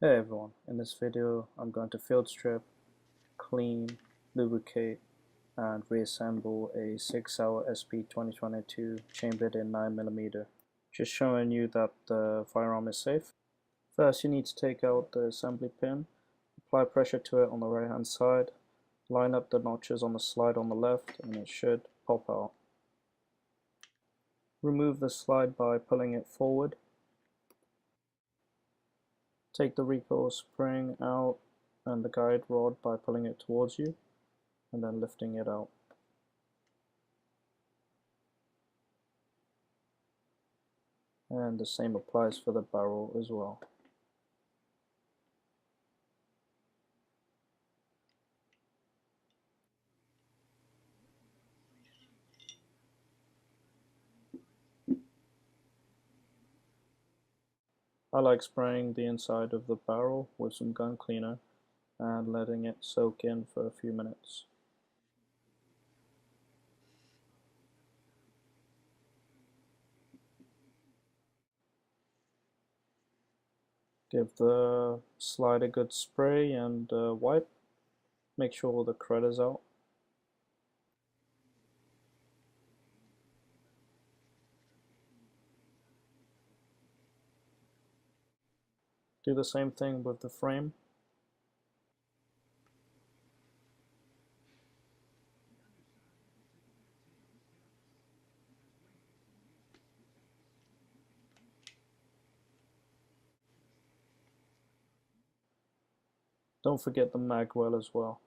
Hey everyone, in this video I'm going to field strip, clean, lubricate, and reassemble a Sig Sauer SP2022 chambered in 9mm. Just showing you that the firearm is safe. First you need to take out the assembly pin, apply pressure to it on the right hand side, line up the notches on the slide on the left and it should pop out. Remove the slide by pulling it forward. Take the recoil spring out and the guide rod by pulling it towards you and then lifting it out. And the same applies for the barrel as well. I like spraying the inside of the barrel with some gun cleaner and letting it soak in for a few minutes. Give the slide a good spray and wipe. Make sure all the crud is out. Do the same thing with the frame. Don't forget the mag well as well.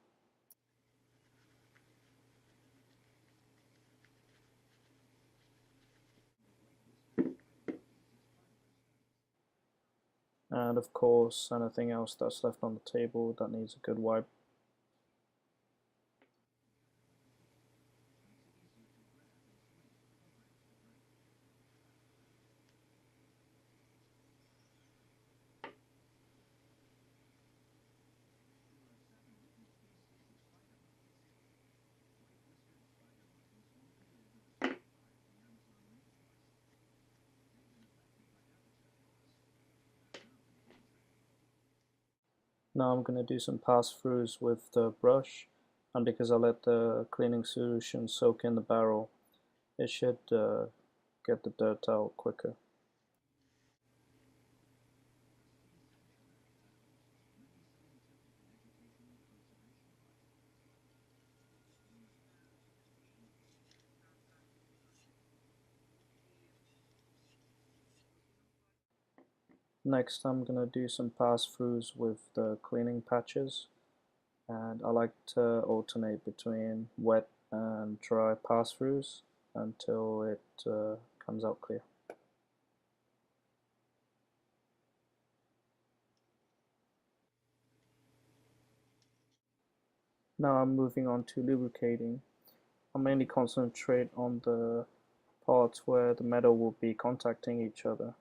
And of course anything else that's left on the table that needs a good wipe. Now I'm going to do some pass-throughs with the brush, and because I let the cleaning solution soak in the barrel, it should get the dirt out quicker. Next I'm going to do some pass-throughs with the cleaning patches, and I like to alternate between wet and dry pass-throughs until it comes out clear. Now I'm moving on to lubricating. I'll mainly concentrate on the parts where the metal will be contacting each other.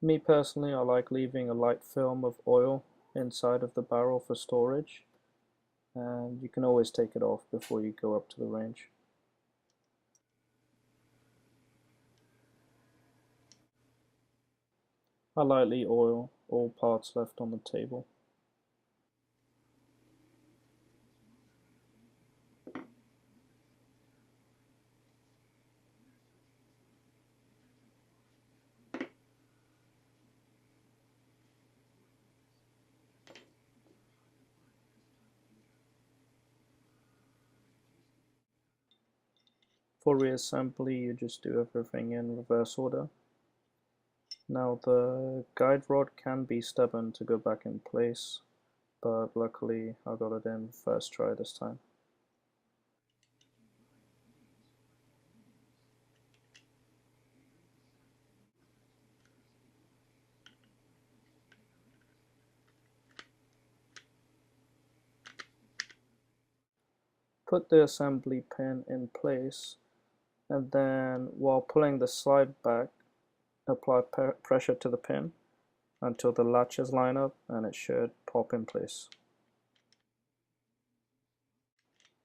Me personally, I like leaving a light film of oil inside of the barrel for storage, and you can always take it off before you go up to the range. I lightly oil all parts left on the table. For reassembly, you just do everything in reverse order. Now the guide rod can be stubborn to go back in place, but luckily I got it in first try this time. put the assembly pin in place, and then while pulling the slide back, apply pressure to the pin until the latches line up, and it should pop in place.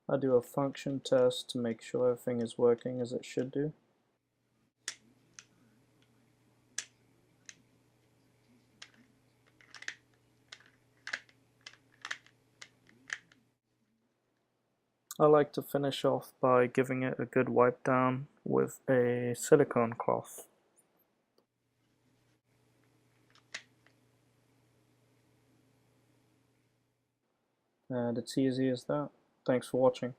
I do a function test to make sure everything is working as it should do. I like to finish off by giving it a good wipe down with a silicone cloth. And it's easy as that. Thanks for watching.